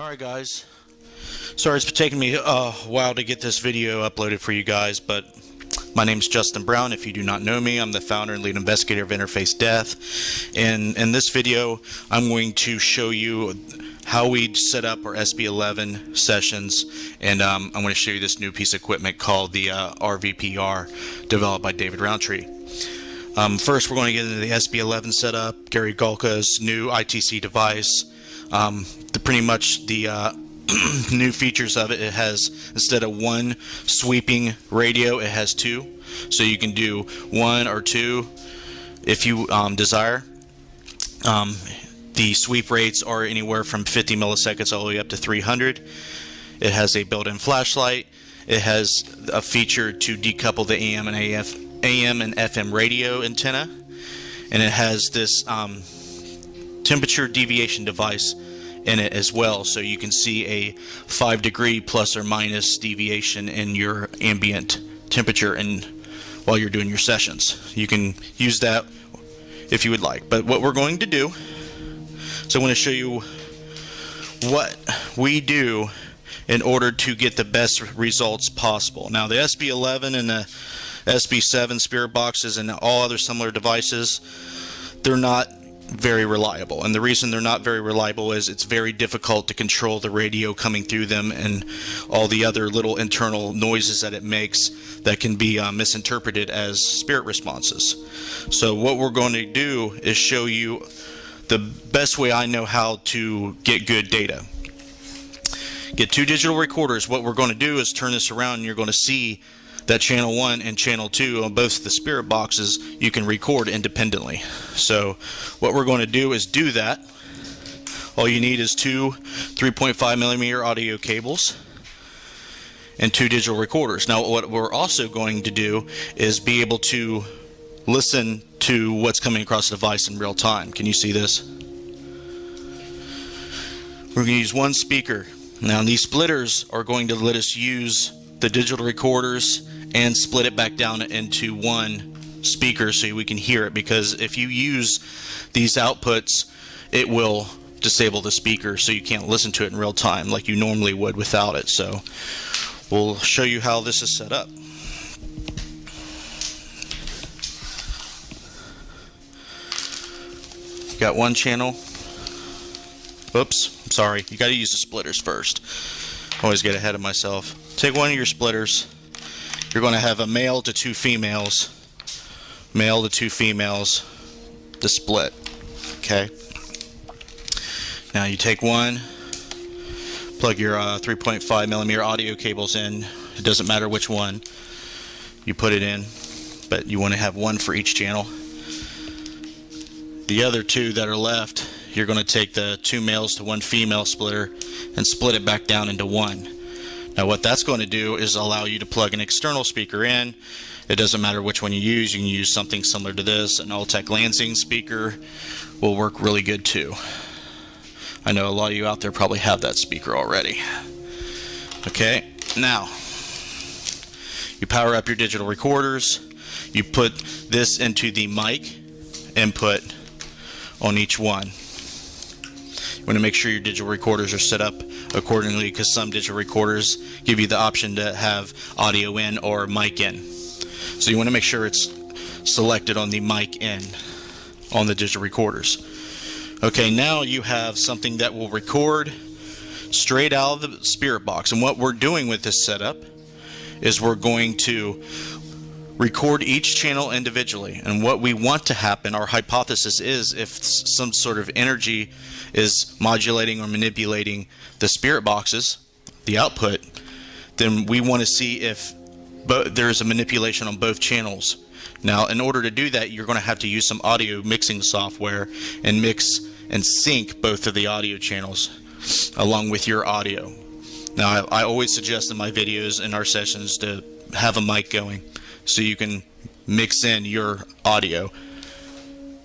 Alright guys, sorry it's taken me a while to get this video uploaded for you guys, but my name is Justin Brown. If you do not know me, I'm the founder and lead investigator of Interface Death, and in this video I'm going to show you how we set up our SB11 sessions, and I'm going to show you this new piece of equipment called the RVPR, developed by David Roundtree. First we're going to get into the SB11 setup, Gary Golka's new ITC device. Pretty much the new features of it, it has, instead of one sweeping radio, it has two, so you can do one or two if you desire. The sweep rates are anywhere from 50 milliseconds all the way up to 300. It has a built-in flashlight. It has a feature to decouple the AM and FM radio antenna, and it has this temperature deviation device in it as well, so you can see a 5-degree plus or minus deviation in your ambient temperature and while you're doing your sessions. You can use that if you would like, but what we're going to do, so I'm going to show you what we do in order to get the best results possible. Now the SB11 and the SB7 spirit boxes and all other similar devices, they're not very reliable, and the reason they're not very reliable is it's very difficult to control the radio coming through them and all the other little internal noises that it makes that can be misinterpreted as spirit responses. So what we're going to do is show you the best way I know how to get good data. Get two digital recorders. What we're going to do is turn this around, and you're going to see that channel 1 and channel 2 on both the spirit boxes you can record independently. So what we're going to do is do that. All you need is two 3.5 millimeter audio cables and two digital recorders. Now what we're also going to do is be able to listen to what's coming across the device in real time. Can you see this? We're going to use one speaker. Now these splitters are going to let us use the digital recorders and split it back down into one speaker so we can hear it, because if you use these outputs it will disable the speaker, so you can't listen to it in real time like you normally would without it. So we'll show you how this is set up. Got one channel. Oops, sorry, you got to use the splitters first. Always get ahead of myself. Take one of your splitters. You're going to have a male to two females. Male to two females to split. Okay. Now you take one, plug your 3.5 millimeter audio cables in. It doesn't matter which one you put it in, but you want to have one for each channel. The other two that are left, you're going to take the two males to one female splitter and split it back down into one. Now what that's going to do is allow you to plug an external speaker in. It doesn't matter which one you use. You can use something similar to this. An Altec Lansing speaker will work really good too. I know a lot of you out there probably have that speaker already. Okay, now you power up your digital recorders. You put this into the mic input on each one. You want to make sure your digital recorders are set up accordingly, because some digital recorders give you the option to have audio in or mic in. So you want to make sure it's selected on the mic in on the digital recorders. Okay, now you have something that will record straight out of the spirit box. And what we're doing with this setup is we're going to record each channel individually. And what we want to happen, our hypothesis is, if some sort of energy is modulating or manipulating the spirit boxes, the output, then we want to see if there's a manipulation on both channels. Now in order to do that, you're going to have to use some audio mixing software and mix and sync both of the audio channels along with your audio. Now I always suggest in my videos and our sessions to have a mic going so you can mix in your audio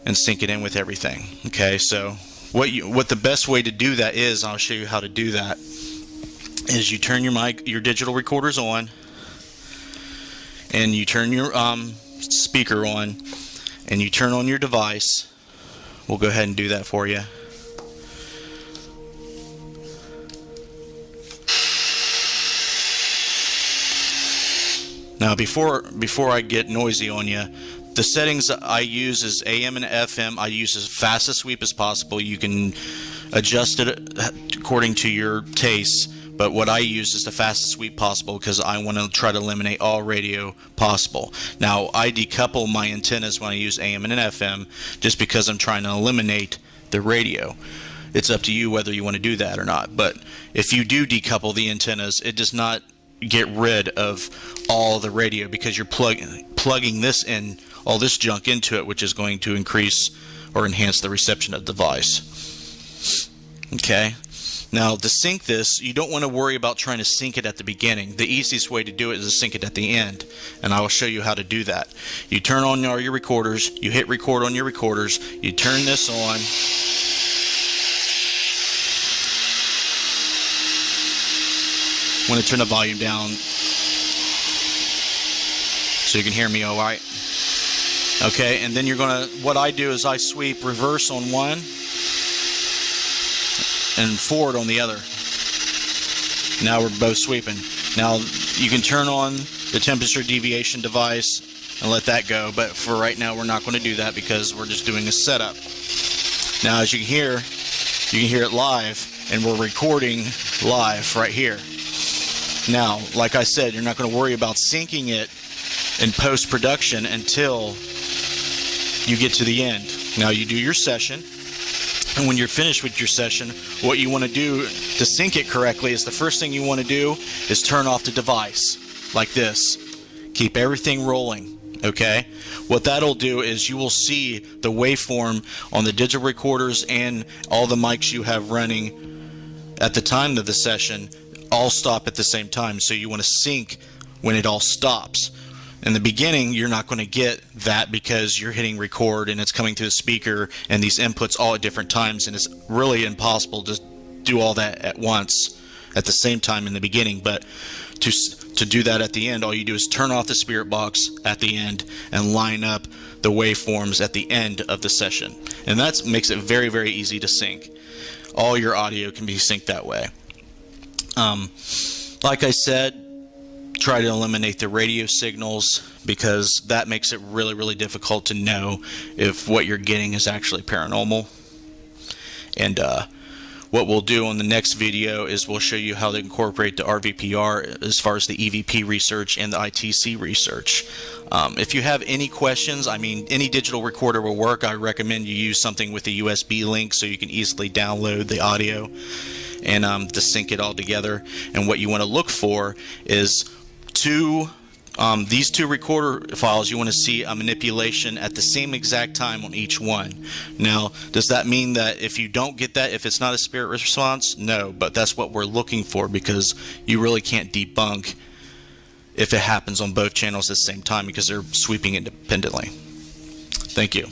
and sync it in with everything. Okay, so what the best way to do that is, I'll show you how to do that, is you turn your digital recorders on, and you turn your speaker on, and you turn on your device. We'll go ahead and do that for you. Now before I get noisy on you, the settings I use is AM and FM. I use as fast a sweep as possible. You can adjust it according to your taste, but what I use is the fastest sweep possible because I want to try to eliminate all radio possible. Now I decouple my antennas when I use AM and FM just because I'm trying to eliminate the radio. It's up to you whether you want to do that or not, but if you do decouple the antennas, it does not get rid of all the radio because you're plugging this in, all this junk into it, which is going to increase or enhance the reception of the device. Okay, now to sync this, you don't want to worry about trying to sync it at the beginning. The easiest way to do it is to sync it at the end, and I will show you how to do that. You turn on all your recorders, you hit record on your recorders, you turn this on. I'm going to turn the volume down so you can hear me all right. Okay, and then you're going to, what I do is I sweep reverse on one and forward on the other. Now we're both sweeping. Now you can turn on the temperature deviation device and let that go, but for right now we're not going to do that because we're just doing a setup. Now as you can hear it live, and we're recording live right here. Now, like I said, you're not going to worry about syncing it in post-production until you get to the end. Now you do your session, and when you're finished with your session, what you want to do to sync it correctly is the first thing you want to do is turn off the device like this. Keep everything rolling, okay? What that'll do is you will see the waveform on the digital recorders and all the mics you have running at the time of the session all stop at the same time, so you want to sync when it all stops. In the beginning, you're not going to get that because you're hitting record and it's coming through the speaker and these inputs all at different times, and it's really impossible to do all that at once at the same time in the beginning. But to do that at the end, all you do is turn off the spirit box at the end and line up the waveforms at the end of the session, and that makes it very, very easy to sync. All your audio can be synced that way. Like I said, try to eliminate the radio signals because that makes it really, really difficult to know if what you're getting is actually paranormal. And what we'll do on the next video is we'll show you how to incorporate the RVPR as far as the EVP research and the ITC research. If you have any questions, I mean, any digital recorder will work. I recommend you use something with a USB link so you can easily download the audio and to sync it all together. And what you want to look for is these two recorder files. You want to see a manipulation at the same exact time on each one. Now, does that mean that if you don't get that, if it's not a spirit response? No, but that's what we're looking for because you really can't debunk if it happens on both channels at the same time because they're sweeping independently. Thank you.